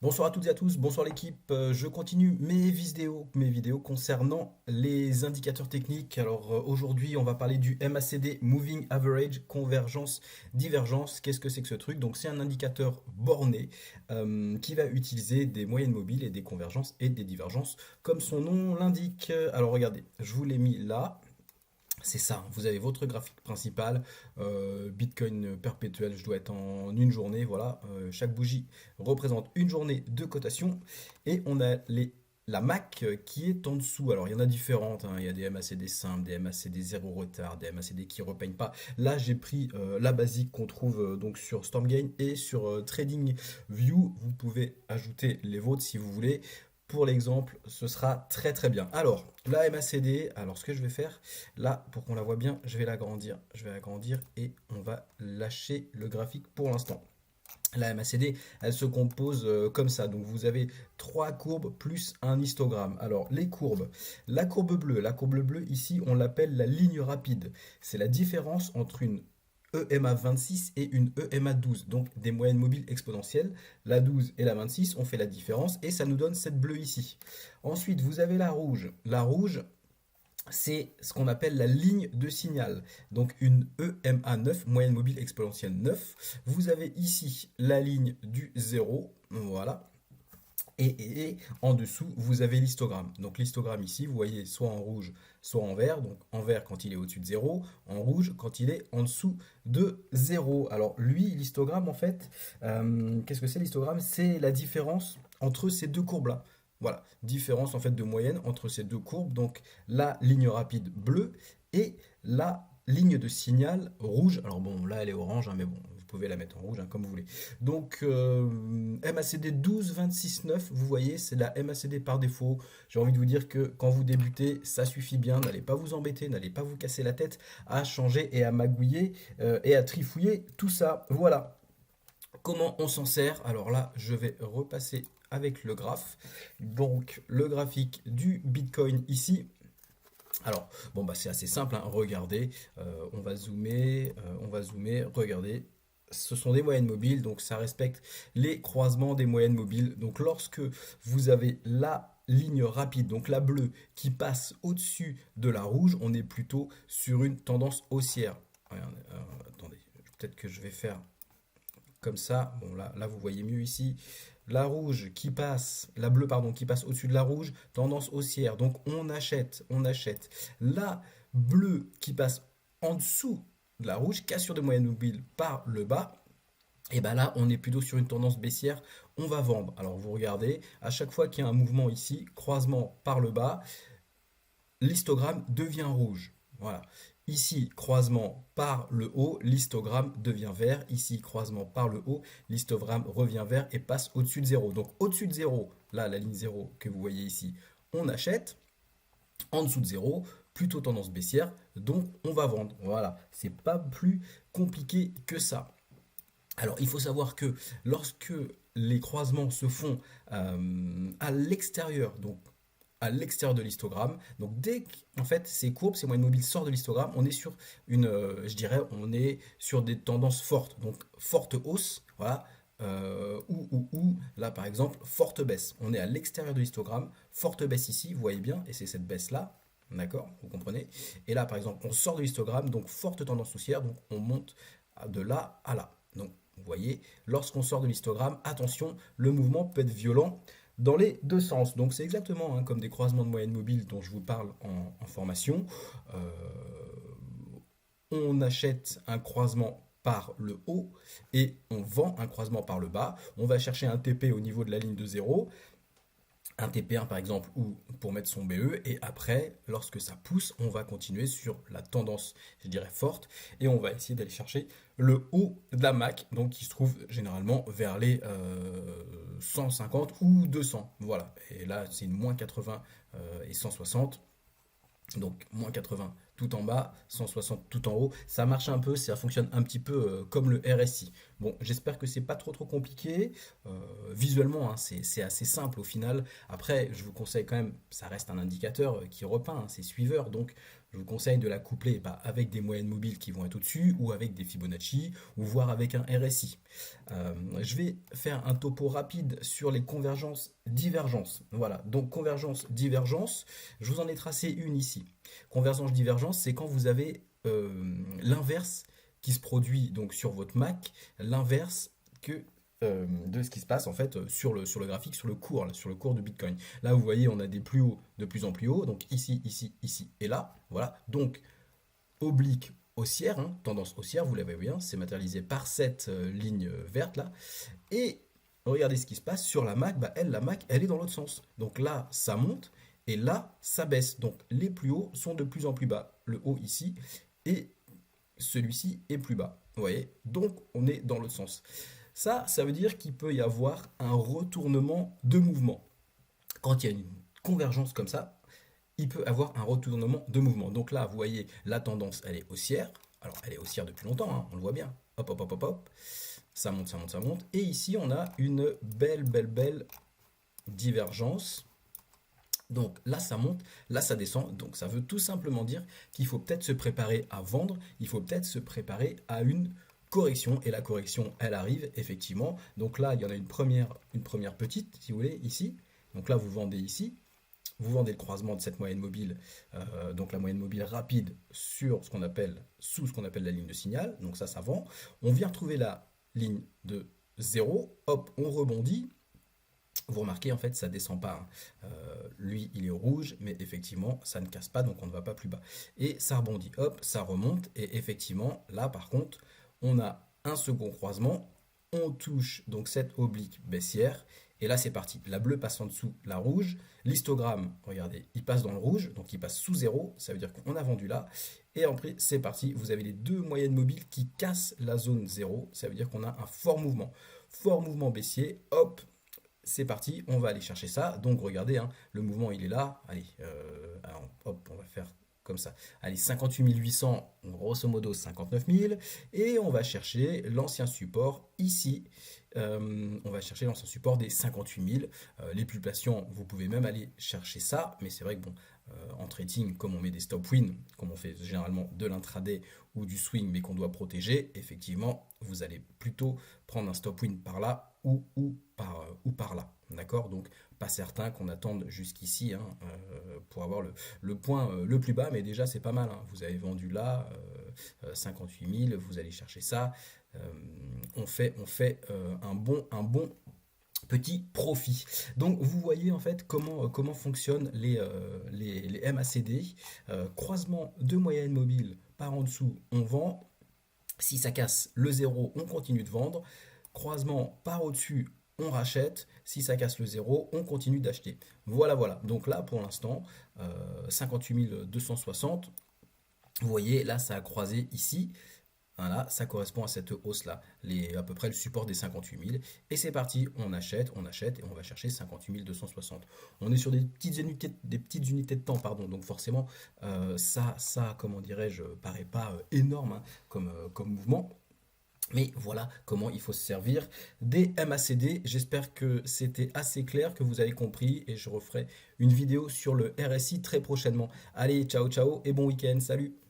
Bonsoir à toutes et à tous, bonsoir l'équipe. Je continue mes vidéos concernant les indicateurs techniques. Alors aujourd'hui, on va parler du MACD, Moving Average, convergence, divergence. Qu'est-ce que c'est que ce truc? Donc c'est un indicateur borné qui va utiliser des moyennes mobiles et des convergences et des divergences, comme son nom l'indique. Alors regardez, je vous l'ai mis là. C'est ça, vous avez votre graphique principal, Bitcoin perpétuel, je dois être en une journée, voilà. Chaque bougie représente une journée de cotation. Et on a la MAC qui est en dessous. Alors il y en a différentes, hein. Il y a des MACD simples, des MACD zéro retard, des MACD qui ne repeignent pas. Là j'ai pris la basique qu'on trouve donc sur StormGain et sur TradingView. Vous pouvez ajouter les vôtres si vous voulez. Pour l'exemple, ce sera très très bien. Alors, la MACD, alors ce que je vais faire, là, pour qu'on la voit bien, je vais l'agrandir. Je vais l'agrandir et on va lâcher le graphique pour l'instant. La MACD, elle se compose comme ça. Donc vous avez trois courbes plus un histogramme. Alors les courbes, la courbe bleue ici, on l'appelle la ligne rapide. C'est la différence entre une EMA 26 et une EMA 12, donc des moyennes mobiles exponentielles. La 12 et la 26, on fait la différence et ça nous donne cette bleue ici. Ensuite, vous avez la rouge. La rouge, c'est ce qu'on appelle la ligne de signal. Donc une EMA 9, moyenne mobile exponentielle 9. Vous avez ici la ligne du 0, voilà. Et en dessous, vous avez l'histogramme. Donc l'histogramme ici, vous voyez soit en rouge, soit en vert. Donc en vert quand il est au-dessus de 0, en rouge quand il est en dessous de 0. Alors lui, l'histogramme en fait, qu'est-ce que c'est l'histogramme? C'est la différence entre ces deux courbes-là. Voilà, différence en fait de moyenne entre ces deux courbes. Donc la ligne rapide bleue et la ligne de signal rouge. Alors bon, là elle est orange, hein, mais bon, vous pouvez la mettre en rouge hein, comme vous voulez. Donc MACD 12 26 9, vous voyez, c'est la MACD par défaut. J'ai envie de vous dire que quand vous débutez, ça suffit bien. N'allez pas vous embêter, n'allez pas vous casser la tête à changer et à magouiller et à trifouiller tout ça. Voilà. Comment on s'en sert? Alors là, je vais repasser avec le graphe. Donc le graphique du Bitcoin ici. Alors, bon, bah, c'est assez simple, hein. Regardez, on va zoomer, regardez. Ce sont des moyennes mobiles, donc ça respecte les croisements des moyennes mobiles. Donc lorsque vous avez la ligne rapide, donc la bleue, qui passe au-dessus de la rouge, on est plutôt sur une tendance haussière. Regardez, attendez, peut-être que je vais faire comme ça. Bon, là vous voyez mieux ici. La bleue, pardon, qui passe au-dessus de la rouge, tendance haussière. Donc on achète. La bleue qui passe en dessous de la rouge, cassure de moyenne mobile par le bas. Et bien là, on est plutôt sur une tendance baissière, on va vendre. Alors vous regardez, à chaque fois qu'il y a un mouvement ici, croisement par le bas, l'histogramme devient rouge. Voilà. Ici, croisement par le haut, l'histogramme devient vert. Ici, croisement par le haut, l'histogramme revient vert et passe au-dessus de 0. Donc au-dessus de 0, là, la ligne 0 que vous voyez ici, on achète. En dessous de 0, plutôt tendance baissière, donc on va vendre. Voilà, c'est pas plus compliqué que ça. Alors, il faut savoir que lorsque les croisements se font à l'extérieur, donc à l'extérieur de l'histogramme. Donc dès qu'en fait ces courbes, ces moyennes mobiles sortent de l'histogramme, on est sur je dirais, on est sur des tendances fortes. Donc forte hausse, voilà, ou là par exemple forte baisse. On est à l'extérieur de l'histogramme, forte baisse ici, vous voyez bien, et c'est cette baisse là. D'accord, vous comprenez. Et là, par exemple, on sort de l'histogramme, donc forte tendance haussière, donc on monte de là à là. Donc, vous voyez, lorsqu'on sort de l'histogramme, attention, le mouvement peut être violent dans les deux sens. Donc c'est exactement hein, comme des croisements de moyenne mobile dont je vous parle en formation. Euh, on achète un croisement par le haut et on vend un croisement par le bas. On va chercher un TP au niveau de la ligne de 0, un TP1 par exemple, ou pour mettre son BE, et après, lorsque ça pousse, on va continuer sur la tendance, je dirais, forte, et on va essayer d'aller chercher le haut de la MAC, donc qui se trouve généralement vers les 150 ou 200, voilà, et là c'est une moins 80 et 160, donc moins 80 tout en bas, 160 tout en haut. Ça marche un peu, ça fonctionne un petit peu comme le RSI. Bon, j'espère que c'est pas trop compliqué. Visuellement, hein, c'est assez simple au final. Après, je vous conseille quand même, ça reste un indicateur qui repeint, hein, c'est suiveur, donc je vous conseille de la coupler avec des moyennes mobiles qui vont être au-dessus, ou avec des Fibonacci, ou voire avec un RSI. Je vais faire un topo rapide sur les convergences, divergences. Voilà, donc convergence, divergence, je vous en ai tracé une ici. Convergence, divergence, c'est quand vous avez l'inverse qui se produit donc sur votre Mac, l'inverse de ce qui se passe en fait sur le graphique, sur le cours, là, sur le cours de Bitcoin. Là, vous voyez, on a des plus hauts de plus en plus hauts, donc ici, ici, ici et là, voilà. Donc oblique haussière, hein, tendance haussière, vous l'avez vu, hein, c'est matérialisé par cette ligne verte là. Et regardez ce qui se passe sur la Mac, la Mac, elle est dans l'autre sens. Donc là, ça monte et là, ça baisse. Donc les plus hauts sont de plus en plus bas. Le haut ici et celui-ci est plus bas. Vous voyez? Donc on est dans l'autre sens. Ça veut dire qu'il peut y avoir un retournement de mouvement. Quand il y a une convergence comme ça, il peut avoir un retournement de mouvement. Donc là, vous voyez, la tendance, elle est haussière. Alors, elle est haussière depuis longtemps, hein, on le voit bien. Hop, hop, hop, hop, hop. Ça monte, ça monte, ça monte. Et ici, on a une belle divergence. Donc là, ça monte, là, ça descend. Donc ça veut tout simplement dire qu'il faut peut-être se préparer à vendre. Il faut peut-être se préparer à une correction. Et la correction, elle arrive, effectivement. Donc là, il y en a une première petite, si vous voulez, ici. Donc là, vous vendez ici. Vous vendez le croisement de cette moyenne mobile, donc la moyenne mobile rapide sur sous ce qu'on appelle la ligne de signal. Donc ça vend. On vient retrouver la ligne de 0. Hop, on rebondit. Vous remarquez, en fait, ça ne descend pas, hein. Lui, il est au rouge, mais effectivement, ça ne casse pas, donc on ne va pas plus bas. Et ça rebondit, hop, ça remonte. Et effectivement, là, par contre, on a un second croisement. On touche donc cette oblique baissière. Et là, c'est parti. La bleue passe en dessous, la rouge. L'histogramme, regardez, il passe dans le rouge, donc il passe sous 0. Ça veut dire qu'on a vendu là. Et après, c'est parti. Vous avez les deux moyennes mobiles qui cassent la zone 0. Ça veut dire qu'on a un fort mouvement. Fort mouvement baissier. Hop, c'est parti. On va aller chercher ça. Donc, regardez, hein, le mouvement, il est là. Allez, alors, hop, on va faire comme ça. Allez, 58 800, grosso modo 59 000. Et on va chercher l'ancien support ici. On va chercher l'ancien support des 58 000. Les plus patients, vous pouvez même aller chercher ça. Mais c'est vrai que bon, en trading, comme on met des stop win, comme on fait généralement de l'intraday ou du swing, mais qu'on doit protéger, effectivement, vous allez plutôt prendre un stop win par là ou par là. D'accord? Donc, pas certain qu'on attende jusqu'ici, hein, pour avoir le point le plus bas, mais déjà c'est pas mal, hein. Vous avez vendu là 58 000, vous allez chercher ça. Euh, on fait un bon petit profit. Donc vous voyez en fait comment fonctionnent les MACD. Croisement de moyenne mobile par en dessous, on vend. Si ça casse le zéro, on continue de vendre. Croisement par au-dessus, on rachète. Si ça casse le zéro, on continue d'acheter. Voilà, voilà. Donc là, pour l'instant, 58 260. Vous voyez, là, ça a croisé ici. Voilà, ça correspond à cette hausse-là, à peu près le support des 58 000. Et c'est parti, on achète, et on va chercher 58 260. On est sur des petites unités de temps, pardon. Donc forcément, ça, comment dirais-je, paraît pas énorme, hein, comme mouvement. Mais voilà comment il faut se servir des MACD. J'espère que c'était assez clair, que vous avez compris. Et je referai une vidéo sur le RSI très prochainement. Allez, ciao, ciao et bon week-end. Salut!